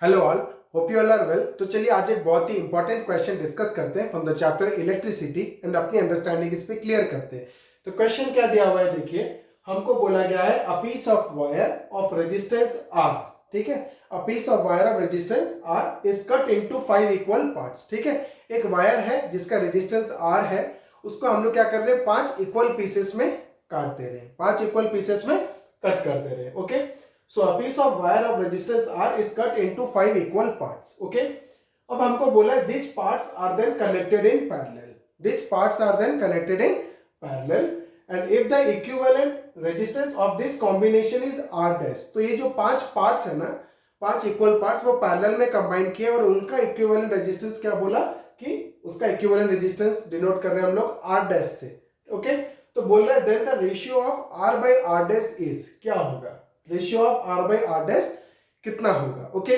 Hello all, hope you all are well. तो चलिए आज एक बहुत ही इंपॉर्टेंट क्वेश्चन डिस्कस करते हैं from the chapter electricity and अपनी अंडरस्टैंडिंग इस पे क्लियर करते हैं। तो क्वेश्चन क्या दिया हुआ है देखिए, हमको बोला गया है a piece of wire of resistance R. ठीक है, a piece of wire of resistance R is cut into 5 equal parts. ठीक है, एक वायर है जिसका रेजिस्टेंस आर है, उसको हम लोग क्या कर रहे हैं, 5 इक्वल पीसेस में काट दे रहे हैं, 5 इक्वल पीसेस में कट कर दे रहे हैं। Okay, so a piece of wire of resistance R is cut into 5 equal parts. Okay, अब हमको बोला है these parts are then connected in parallel. These parts are then connected in parallel and if the equivalent resistance of this combination is R dash, तो ये जो 5 parts है ना, 5 equal parts वो parallel में combine किए और उनका equivalent resistance क्या बोला कि उसका equivalent resistance denote कर रहे हैं हम लोग R dash से। ओके, तो बोल रहे हैं then the ratio of R by R dash is क्या होगा, ratio of R by R dash कितना होगा। ओके,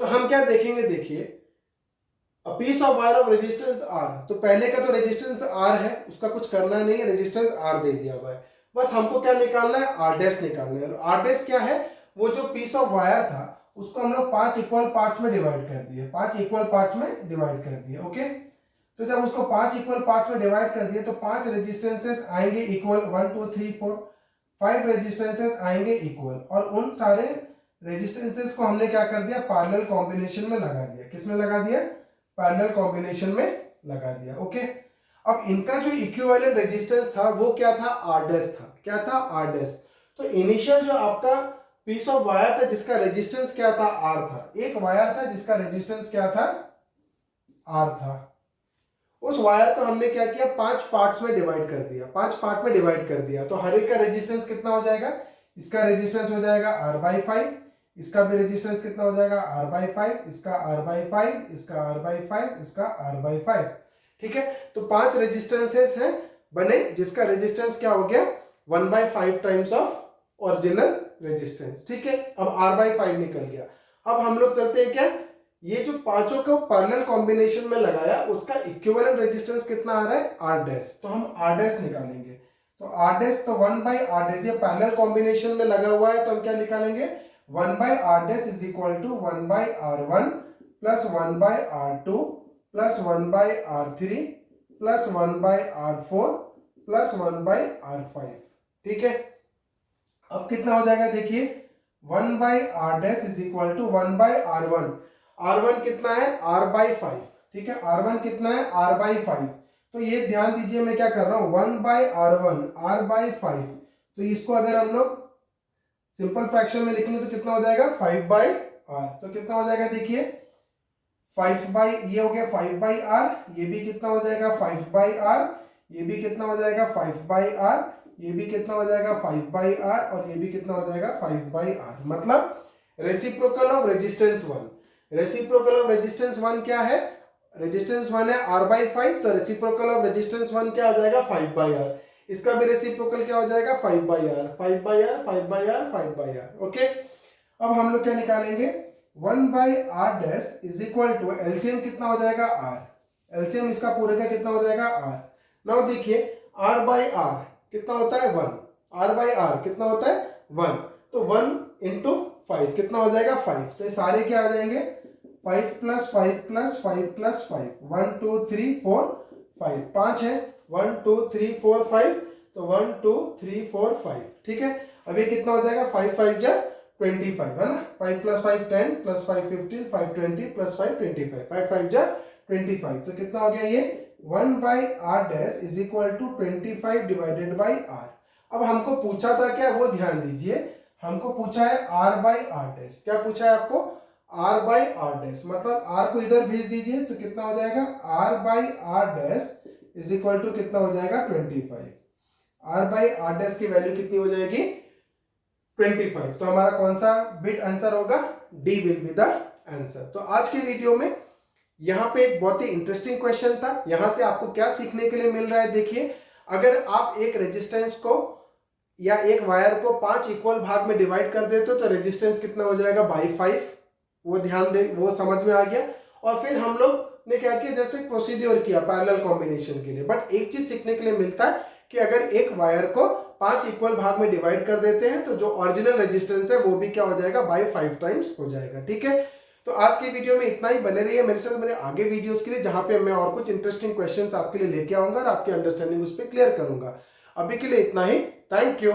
तो हम क्या देखेंगे, देखिए a piece of wire of resistance R, तो पहले का तो रेजिस्टेंस आर है, उसका कुछ करना नहीं है, रेजिस्टेंस आर दे दिया हुआ है, बस हमको क्या निकालना है, आर डैश निकालना है। आर डैश क्या है, वो जो पीस ऑफ वायर था उसको हम लोग 5 इक्वल पार्ट्स में डिवाइड कर दिए, 5 इक्वल पार्ट्स में डिवाइड कर दिए। ओके, तो जब उसको 5 इक्वल पार्ट्स में डिवाइड कर दिए तो 5 रेजिस्टेंसेस आएंगे इक्वल, 1 2 3 4 5 रेजिस्टेंसेस आएंगे इक्वल, और उन सारे रेजिस्टेंसेस को हमने क्या कर दिया, पैरेलल कॉम्बिनेशन में लगा दिया। किस में लगा दिया, पैरेलल कॉम्बिनेशन में लगा दिया। ओके, अब इनका जो इक्विवेलेंट रेजिस्टेंस था वो क्या था, आर डैश था। क्या था, आर डैश। तो इनिशियल जो आपका पीस ऑफ वायर था जिसका रेजिस्टेंस क्या था, आर था, एक वायर था जिसका रेजिस्टेंस क्या था, आर था, उस वायर को हमने क्या किया, 5 पार्ट्स में डिवाइड कर दिया, 5 पार्ट में डिवाइड कर दिया। तो हर एक का रेजिस्टेंस कितना हो जाएगा, इसका रेजिस्टेंस हो जाएगा R बाई 5, इसका भी रेजिस्टेंस कितना हो जाएगा, R बाई 5, इसका R बाई 5, इसका R बाई 5, इसका R बाई 5। ठीक है, तो 5 रेजिस्टेंसेस हैं बने जिसका रेजिस्टेंस क्या हो गया, 1 by 5 times of original resistance. ठीक है, अब R बाई 5 निकल गया। अब हम लोग चलते हैं क्या, ये जो पांचों को पैरेलल कॉम्बिनेशन में लगाया उसका इक्विवेलेंट रेजिस्टेंस कितना आ रहा है, आर डैश। तो हम आर डैश निकालेंगे, तो आर डैश तो 1 बाई आर डैश, ये पैरेलल कॉम्बिनेशन में लगा हुआ है तो हम क्या निकालेंगे, 1 by R dash is equal to 1 by R 1 plus 1 by R 2 plus 1 by R 3 plus 1 by R 4 plus 1 by R 5। ठीक है, अब कितना हो जाएगा, देखिए 1 by R dash is equal to 1 by R 1, R1 कितना है, R बाई 5। ठीक है, R1 कितना है, R बाई 5। तो ये ध्यान दीजिए मैं क्या कर रहा हूं, 1 बाई R1 R बाई 5, तो इसको अगर हम लोग सिंपल फ्रैक्शन में लिखेंगे तो कितना हो जाएगा, 5 बाई R। तो कितना हो जाएगा, देखिए 5 बाई, ये हो गया 5 बाई R, ये भी कितना हो जाएगा 5 बाई R, ये भी कितना हो जाएगा 5 बाई R, ये भी कितना हो जाएगा 5 बाई R, और ये भी कितना हो जाएगा 5 बाई R। मतलब reciprocal of resistance 1। Reciprocal of resistance 1 क्या है, रेजिस्टेंस 1 है R बाई 5, तो रेसिप्रोकल ऑफ रेजिस्टेंस 1 क्या हो जाएगा, 5 बाई R। इसका भी रेसिप्रोकल क्या हो जाएगा, 5 by R, 5 by R, 5 by R, 5 by R। Okay, अब हम लोग क्या निकालेंगे, 1 by R dash is equal to LCM कितना हो जाएगा, R। एलसीएम इसका पूरे का कितना हो जाएगा, R। नाउ देखिए R बाई R कितना होता है, 1, R बाई R कितना होता है, 1, तो 1 इंटू 5 कितना हो जाएगा, 5। तो ये सारे क्या आ जाएंगे, 5 प्लस 5 प्लस 5 प्लस 5, 1 2 3 4 5, 5 है, 1 2 3 4 5, तो 1 2 3 4 5। ठीक है, अब ये कितना हो जाएगा, 5 5 जा 25 है ना, 5 प्लस 5 10 प्लस 5 15 5 20 प्लस 5 25, 5 5 जा 25। तो कितना हो गया ये, 1 by R dash is equal to 25 divided by R. अब हमको पूछा था क्या, वो ध्यान दीजिए, हमको पूछा है R बाई आर डैश। क्या पूछा है आपको, R बाई आर डैश, मतलब R को इधर भेज दीजिए तो कितना हो जाएगा, R by R dash is equal to कितना हो जाएगा, 25। R बाई आर डैश की वैल्यू कितनी हो जाएगी, 25। तो हमारा कौन सा बिट आंसर होगा, D will be the answer. तो आज के वीडियो में यहाँ पे एक बहुत ही इंटरेस्टिंग क्वेश्चन था। यहां से आपको क्या सीखने के लिए मिल रहा है, देखिए अगर आप एक रेजिस्टेंस को या एक वायर को 5 इक्वल भाग में डिवाइड कर देते हो तो रेजिस्टेंस कितना हो जाएगा, बाई 5। वो ध्यान दे, वो समझ में आ गया। और फिर हम लोग ने क्या किया, जस्ट एक प्रोसीड्योर किया पैरेलल कॉम्बिनेशन के लिए। बट एक चीज सीखने के लिए मिलता है कि अगर एक वायर को 5 इक्वल भाग में डिवाइड कर देते हैं तो जो ओरिजिनल रेजिस्टेंस है वो भी क्या हो जाएगा, बाय 5 टाइम्स हो जाएगा। ठीक है, तो आज की वीडियो में इतना ही। बने रहिए मेरे साथ मेरे आगे वीडियोस के लिए, जहां पे मैं और कुछ इंटरेस्टिंग क्वेश्चंस आपके लिए लेके आऊंगा और आपकी अंडरस्टैंडिंग उस पर क्लियर करूंगा। अभी के लिए इतना ही। Thank you.